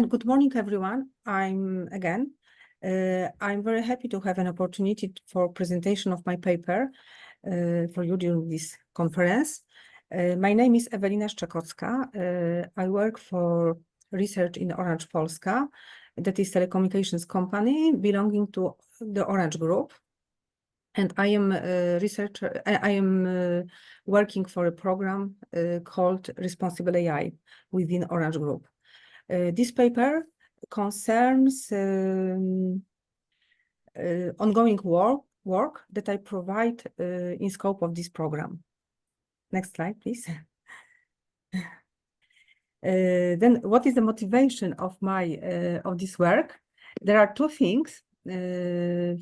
Good morning, everyone. I'm very happy to have an opportunity for presentation of my paper for you during this conference. My name is Ewelina Szczekocka. I work for research in Orange Polska, that is telecommunications company belonging to the Orange Group. And I am a researcher. I am working for a program called Responsible AI within Orange Group. This paper concerns ongoing work that I provide in scope of this program. Next slide, please. Then, what is the motivation of my of this work? There are two things.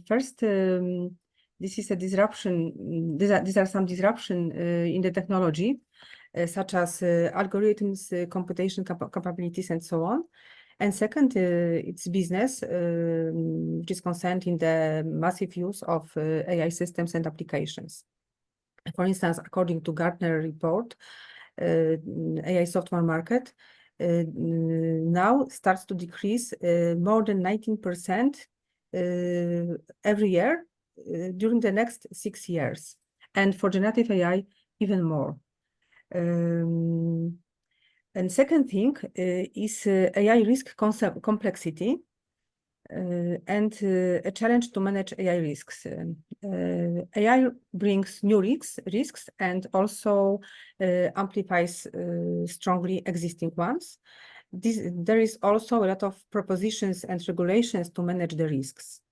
First, this is a disruption. These are some disruption in the technology, such as algorithms, computation capabilities, and so on. And second, it's business, which is concerned in the massive use of AI systems and applications. For instance, according to Gartner report, AI software market now starts to decrease more than 19% every year during the next 6 years. And for generative AI, even more. And second thing is AI risk complexity and a challenge to manage AI risks. AI brings new risks and also amplifies strongly existing ones. There is also a lot of propositions and regulations to manage the risks.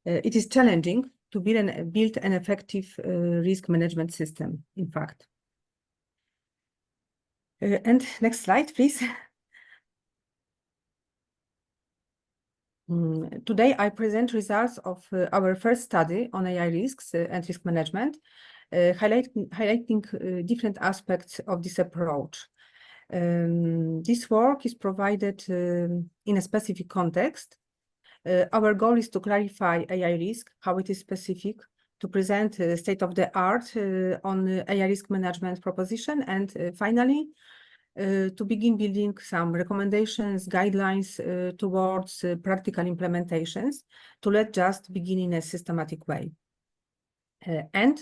It is challenging to build an effective risk management system, in fact. And next slide, please. Today, I present results of our first study on AI risks and risk management, highlighting different aspects of this approach. This work is provided in a specific context. Our goal is to clarify AI risk, how it is specific, to present state of the art on AI risk management proposition, and finally, to begin building some recommendations, guidelines towards practical implementations to let just begin in a systematic way. And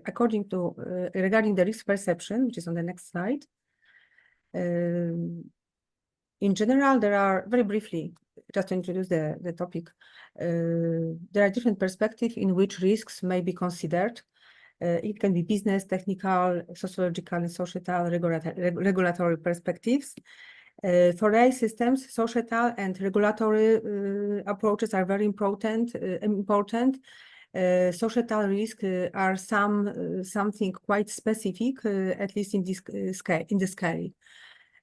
according to, regarding the risk perception, which is on the next slide, in general, there are, very briefly, just to introduce the topic, there are different perspectives in which risks may be considered. It can be business, technical, sociological, and societal, regulatory perspectives. For AI systems, societal and regulatory approaches are very important. Societal risks are something quite specific, at least in this scale.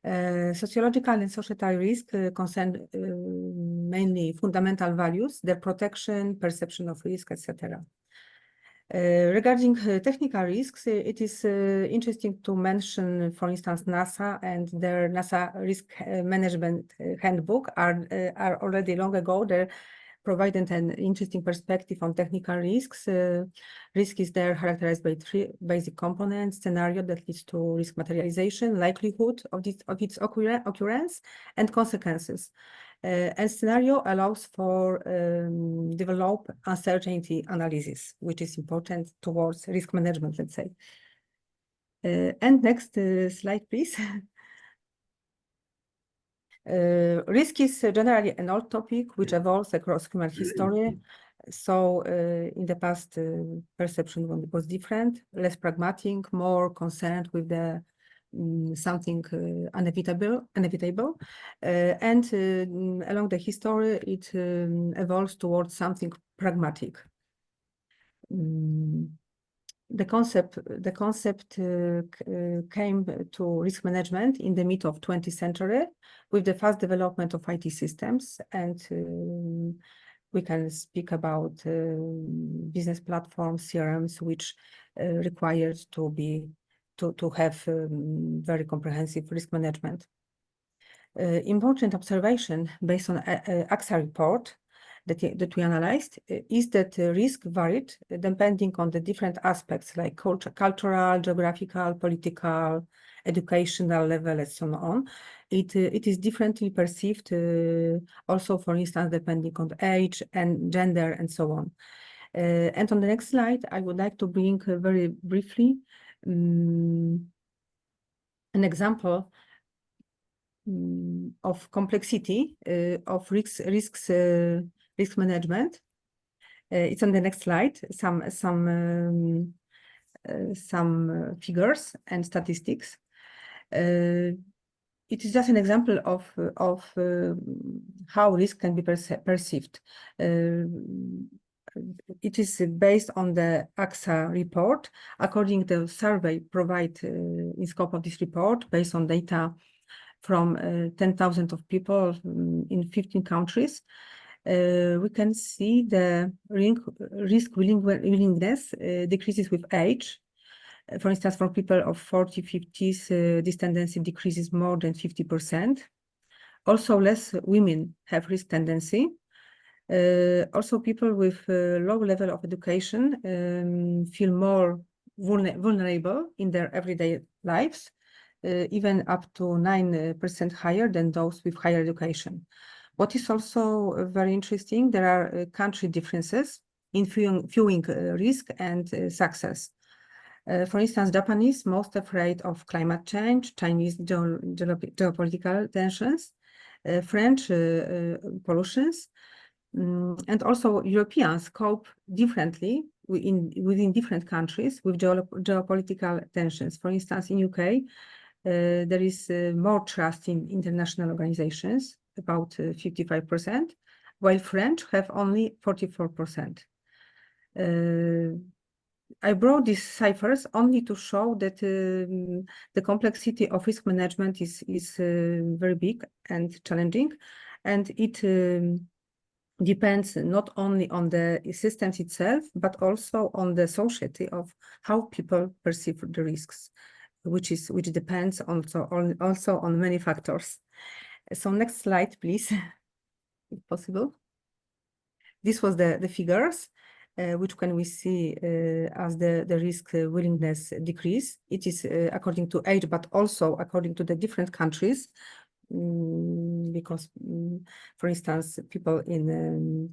Sociological and societal risk concern mainly fundamental values, their protection, perception of risk, etc. Regarding technical risks, it is interesting to mention, for instance, NASA and their NASA Risk Management Handbook are already long ago. They provided an interesting perspective on technical risks. Risk is there characterized by 3 basic components: scenario that leads to risk materialization, likelihood of its occurrence, and consequences. And scenario allows for develop uncertainty analysis, which is important towards risk management, let's say. And next slide, please. Risk is generally an old topic which evolves across human history. So in the past, perception was different, less pragmatic, more concerned with the something inevitable, and along the history, it evolves towards something pragmatic. The concept came to risk management in the mid of 20th century with the fast development of IT systems, and we can speak about business platforms, CRMs, which required to have very comprehensive risk management. Important observation based on AXA report that we analyzed is that risk varied depending on the different aspects like cultural, geographical, political, educational level, and so on. It is differently perceived also, for instance, depending on age and gender and so on. And on the next slide, I would like to bring very briefly an example of complexity of risk management. It's on the next slide. Some figures and statistics. It is just an example of how risk can be perceived. It is based on the AXA report. According to the survey provided in scope of this report, based on data from 10,000 of people in 15 countries, we can see the risk willingness decreases with age. For instance, for people of 40, 50s, this tendency decreases more than 50%. Also, less women have risk tendency. Also, people with low level of education feel more vulnerable in their everyday lives, even up to 9% higher than those with higher education. What is also very interesting, there are country differences in viewing risk and success. For instance, Japanese most afraid of climate change, Chinese geopolitical tensions, French pollutions, and also Europeans cope differently within different countries with geopolitical tensions. For instance, in UK, there is more trust in international organizations, about 55%, while French have only 44%. I brought these ciphers only to show that the complexity of risk management is very big and challenging, and it depends not only on the systems itself, but also on the society of how people perceive the risks, which depends also on many factors. So next slide, please, if possible. This was the figures, which can we see as the risk willingness decrease. It is according to age, but also according to the different countries, because, for instance, people in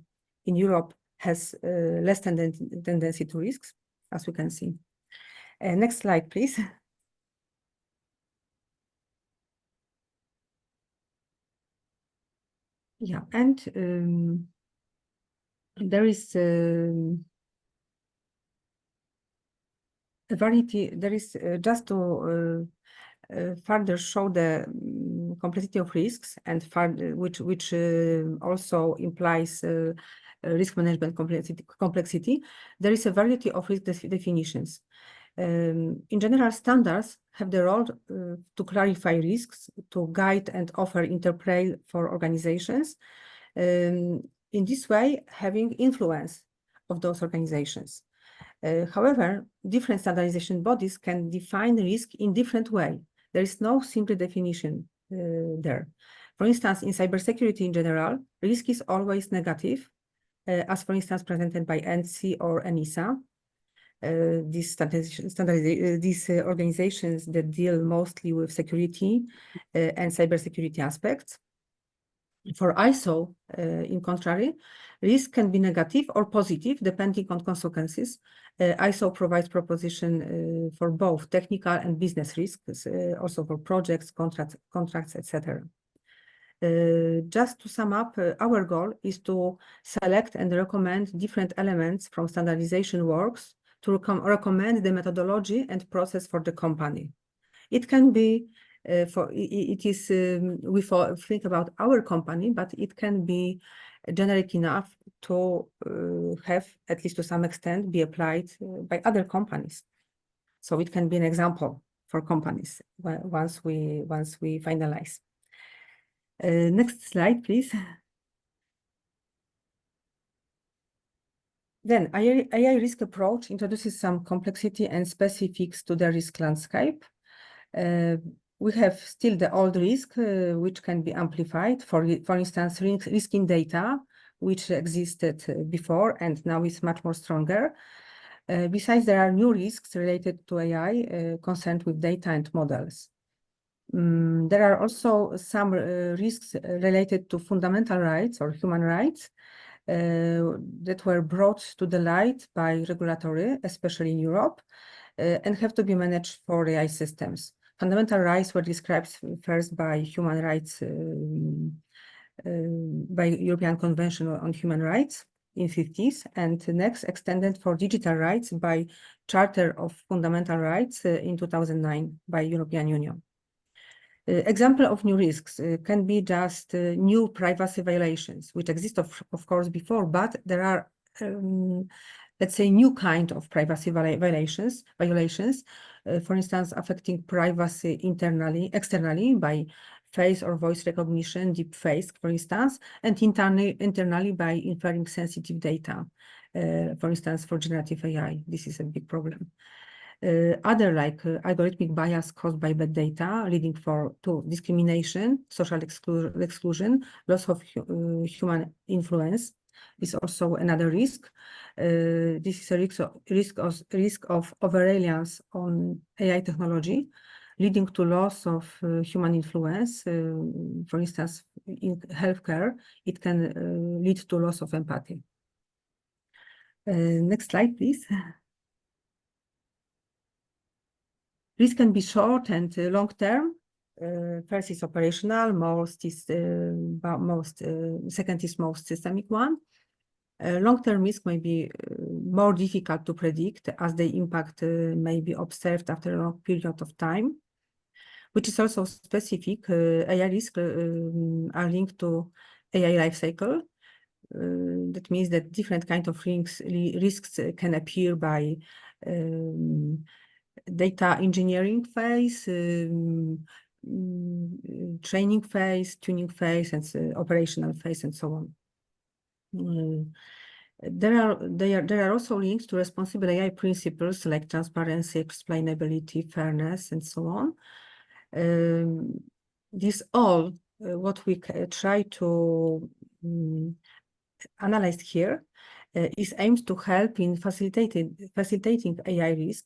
Europe has less tendency to risks, as we can see. Next slide, please. Yeah, and there is a variety. There is just to further show the complexity of risks and which also implies risk management complexity. There is a variety of risk definitions. In general, standards have the role to clarify risks, to guide and offer interplay for organizations. In this way, having influence of those organizations. However, different standardization bodies can define risk in different way. There is no simple definition there. For instance, in cybersecurity in general, risk is always negative, as for instance presented by ENSI or ENISA. These organizations that deal mostly with security and cybersecurity aspects. For ISO, in contrary, risk can be negative or positive depending on consequences. ISO provides proposition for both technical and business risks, also for projects, contracts, etc. Just to sum up, our goal is to select and recommend different elements from standardization works to recommend the methodology and process for the company. It can be we think about our company, but it can be generic enough to have, at least to some extent, be applied by other companies. So it can be an example for companies once we finalize. Next slide, please. Then AI risk approach introduces some complexity and specifics to the risk landscape. We have still the old risk, which can be amplified. For instance, risk in data, which existed before and now is much more stronger. Besides, there are new risks related to AI concerned with data and models. There are also some risks related to fundamental rights or human rights that were brought to the light by regulatory, especially in Europe, and have to be managed for AI systems. Fundamental rights were described first by human rights, by European Convention on Human Rights in 50s, and next extended for digital rights by Charter of Fundamental Rights in 2009 by European Union. Example of new risks can be just new privacy violations, which exist of course before, but there are, let's say, new kind of privacy violations, for instance, affecting privacy externally by face or voice recognition, deep face, for instance, and internally by inferring sensitive data, for instance, for generative AI. This is a big problem. Other like algorithmic bias caused by bad data, leading to discrimination, social exclusion, loss of human influence is also another risk. This is a risk of over-reliance on AI technology, leading to loss of human influence. For instance, in healthcare, it can lead to loss of empathy. Next slide, please. Risk can be short and long term. First is operational, second is most systemic one. Long-term risk may be more difficult to predict as the impact may be observed after a long period of time, which is also specific. AI risks are linked to AI life cycle. That means that different kind of risks can appear by data engineering phase, training phase, tuning phase, and operational phase, and so on. There are also links to responsible AI principles like transparency, explainability, fairness, and so on. This all what we try to analyze here is aimed to help in facilitating AI risk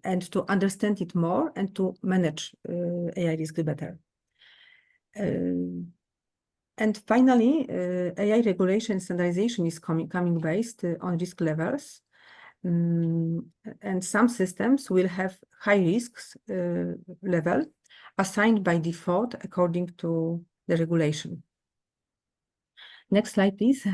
and to understand it more and to manage AI risk better. And finally, AI regulation standardization is coming based on risk levels. And some systems will have high risks level assigned by default according to the regulation. Next slide, please.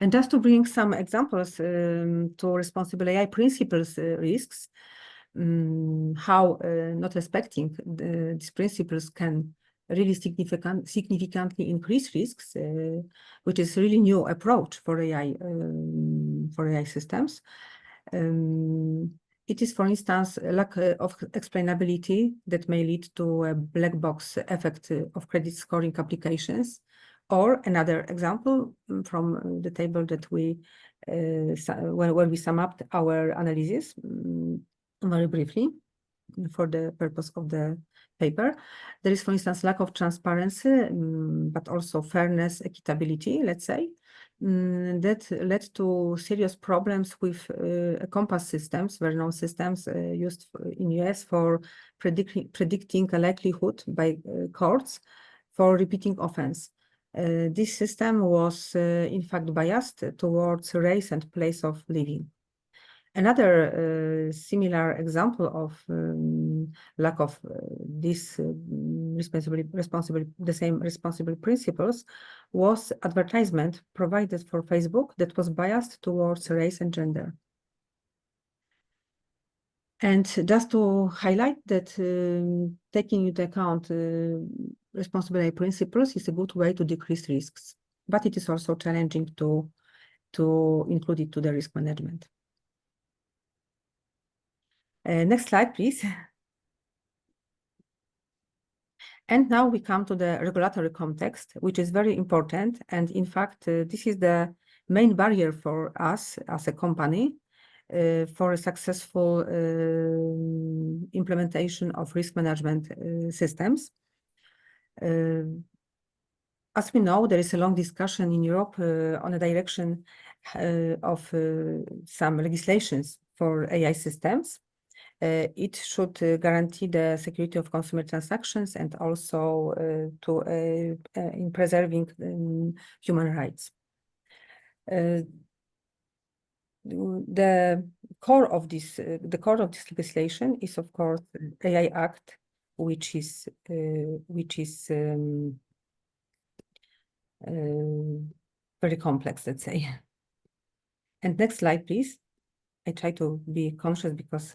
And just to bring some examples to responsible AI principles risks, how not respecting these principles can really significantly increase risks, which is really new approach for AI systems. It is, for instance, a lack of explainability that may lead to a black box effect of credit scoring applications. Or another example from the table that we, where we sum up our analysis very briefly for the purpose of the paper. There is, for instance, lack of transparency, but also fairness, equitability, let's say, that led to serious problems with compass systems, well-known systems used in US for predicting a likelihood by courts for repeating offense. This system was, in fact, biased towards race and place of living. Another similar example of lack of responsible principles was advertisement provided for Facebook that was biased towards race and gender. And just to highlight that taking into account responsible AI principles is a good way to decrease risks, but it is also challenging to include it to the risk management. Next slide, please. And now we come to the regulatory context, which is very important. And in fact, this is the main barrier for us as a company for a successful implementation of risk management systems. As we know, there is a long discussion in Europe on a direction of some legislations for AI systems. It should guarantee the security of consumer transactions and also in preserving human rights. The core of this legislation is, of course, AI Act, which is very complex, let's say. And next slide, please. I try to be conscious because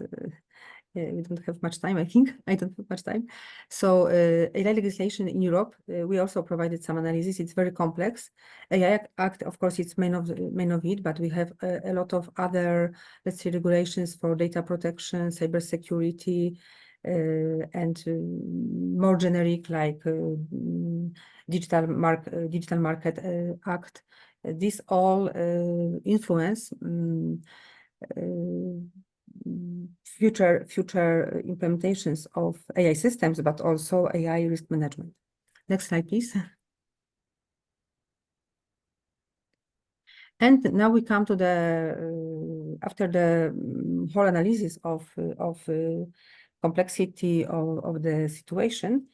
we don't have much time, I think. I don't have much time. So AI legislation in Europe, we also provided some analysis. It's very complex. AI Act, of course, it's main of it, but we have a lot of other, let's say, regulations for data protection, cybersecurity, and more generic, like Digital Market Act. These all influence future implementations of AI systems, but also AI risk management. Next slide, please. And now we come to the after the whole analysis of complexity of the situation,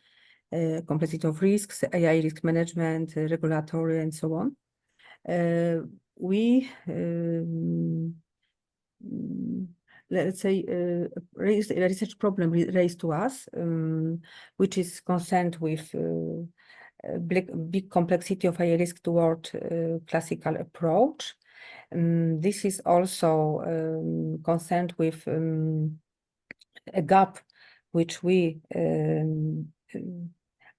complexity of risks, AI risk management, regulatory, and so on. We let's say raised a research problem raised to us, which is concerned with big complexity of AI risk toward classical approach. This is also concerned with a gap which we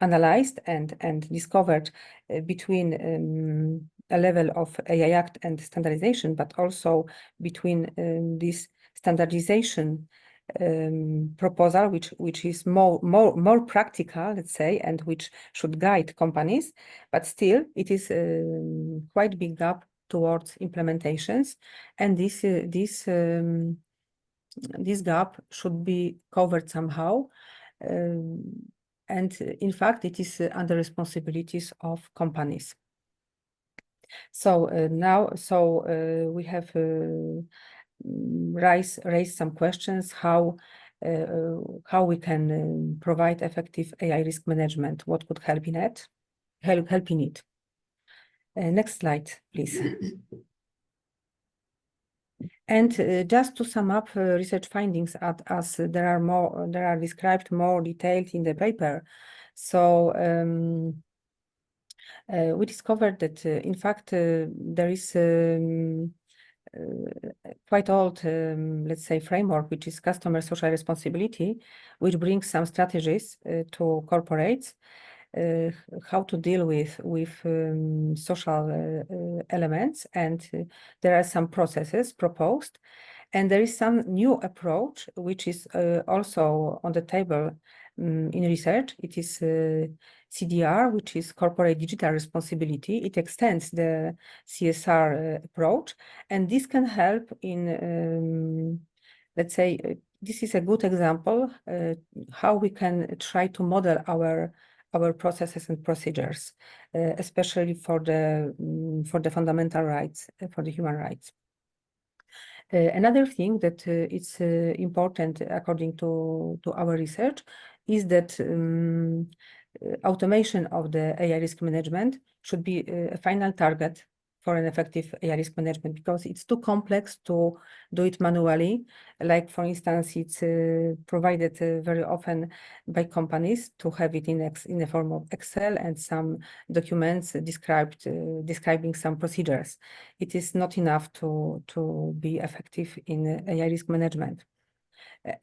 analyzed and discovered between a level of AI Act and standardization, but also between this standardization proposal, which is more practical, let's say, and which should guide companies, but still it is quite big gap towards implementations, and this gap should be covered somehow. And in fact, it is under responsibilities of companies. So we have raised some questions how we can provide effective AI risk management. What could help in it? Next slide, please. And just to sum up research findings, as there are described more detailed in the paper. So we discovered that in fact there is quite old, let's say, framework, which is customer social responsibility, which brings some strategies to corporates. How to deal with social elements, and there are some processes proposed, and there is some new approach which is also on the table in research. It is CDR, which is corporate digital responsibility. It extends the CSR approach, and this can help in let's say this is a good example how we can try to model our processes and procedures, especially for the fundamental rights, for the human rights. Another thing that is important according to our research is that automation of the AI risk management should be a final target for an effective AI risk management, because it's too complex to do it manually. Like, for instance, it's provided very often by companies to have it in the form of Excel and some documents describing some procedures. It is not enough to be effective in AI risk management.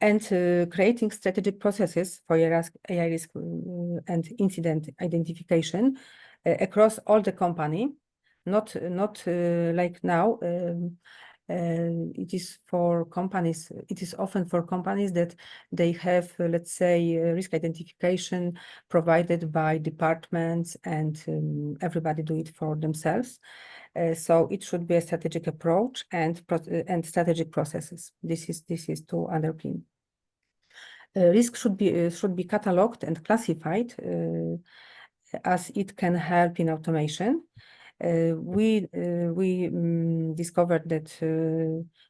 And creating strategic processes for AI risk and incident identification across all the company. Not like now. It is for companies. It is often for companies that they have, let's say, risk identification provided by departments, and everybody do it for themselves. So it should be a strategic approach and strategic processes. This is to underpin. Risk should be cataloged and classified as it can help in automation. We discovered that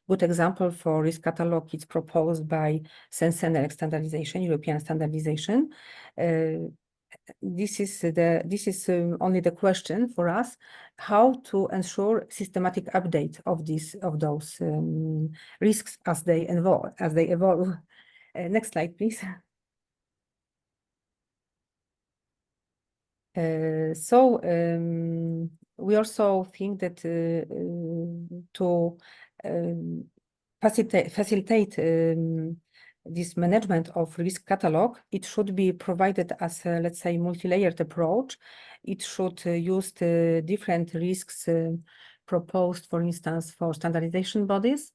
good example for risk catalog is proposed by Sensenel standardization, European standardization. This is only the question for us: how to ensure systematic update of those risks as they evolve. Next slide, please. We also think that to facilitate this management of risk catalog, it should be provided as a, let's say, multi-layered approach. It should use the different risks proposed, for instance, for standardization bodies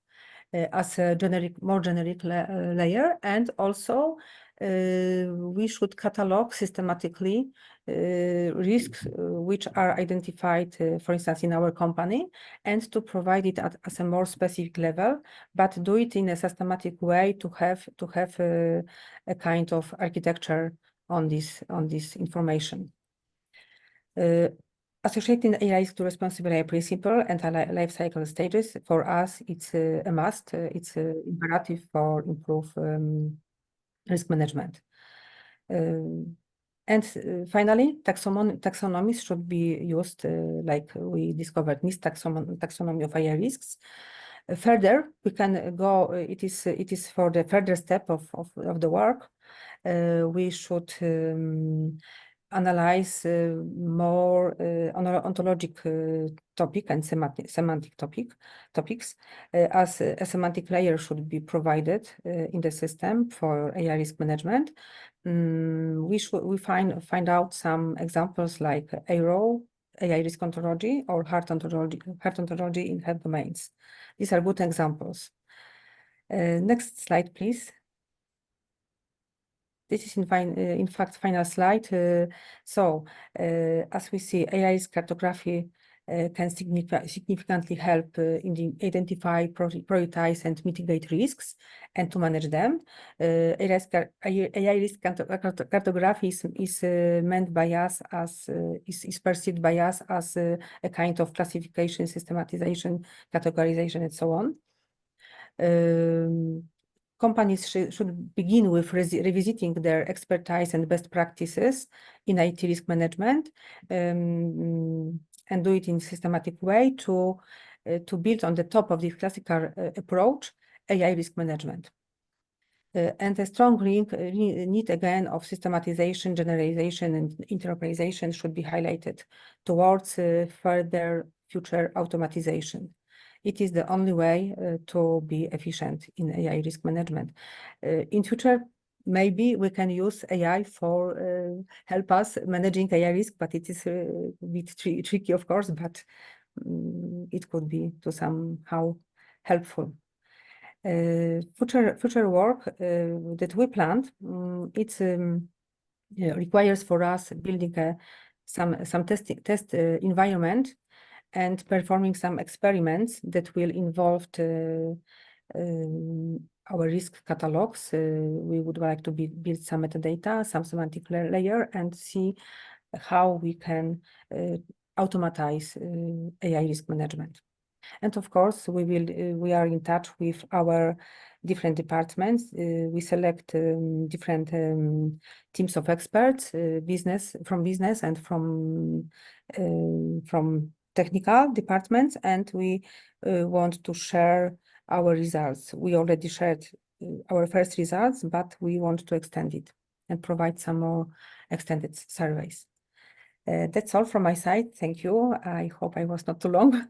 as a more generic layer, and also we should catalog systematically risks which are identified, for instance, in our company, and to provide it as a more specific level, but do it in a systematic way to have a kind of architecture on this information. Associating AI to responsible AI principle and life cycle stages, for us, it's a must. It's imperative for improve risk management. Finally, taxonomies should be used, like we discovered, NIST taxonomy of AI risks. Further, we can go. It is for the further step of the work. We should analyze more ontologic topic and semantic topics, as a semantic layer should be provided in the system for AI risk management. We find out some examples like ARO, AI risk ontology, or heart ontology in health domains. These are good examples. Next slide, please. This is in fact final slide. As we see, AI risk cartography can significantly help in identify, prioritize, and mitigate risks, and to manage them. AI risk cartography is meant by us as is perceived by us as a kind of classification, systematization, categorization, and so on. Companies should begin with revisiting their expertise and best practices in IT risk management, and do it in a systematic way to build on the top of this classical approach AI risk management. And a strong need again of systematization, generalization, and interoperation should be highlighted towards further future automatization. It is the only way to be efficient in AI risk management. In future, maybe we can use AI for help us managing AI risk, but it is a bit tricky, of course, but it could be to somehow helpful. Future work that we planned, it requires for us building some test environment and performing some experiments that will involve our risk catalogs. We would like to build some metadata, some semantic layer, and see how we can automatize AI risk management. And of course, we are in touch with our different departments. We select different teams of experts, from business and from technical departments, and we want to share our results. We already shared our first results, but we want to extend it and provide some more extended surveys. That's all from my side. Thank you. I hope I was not too long.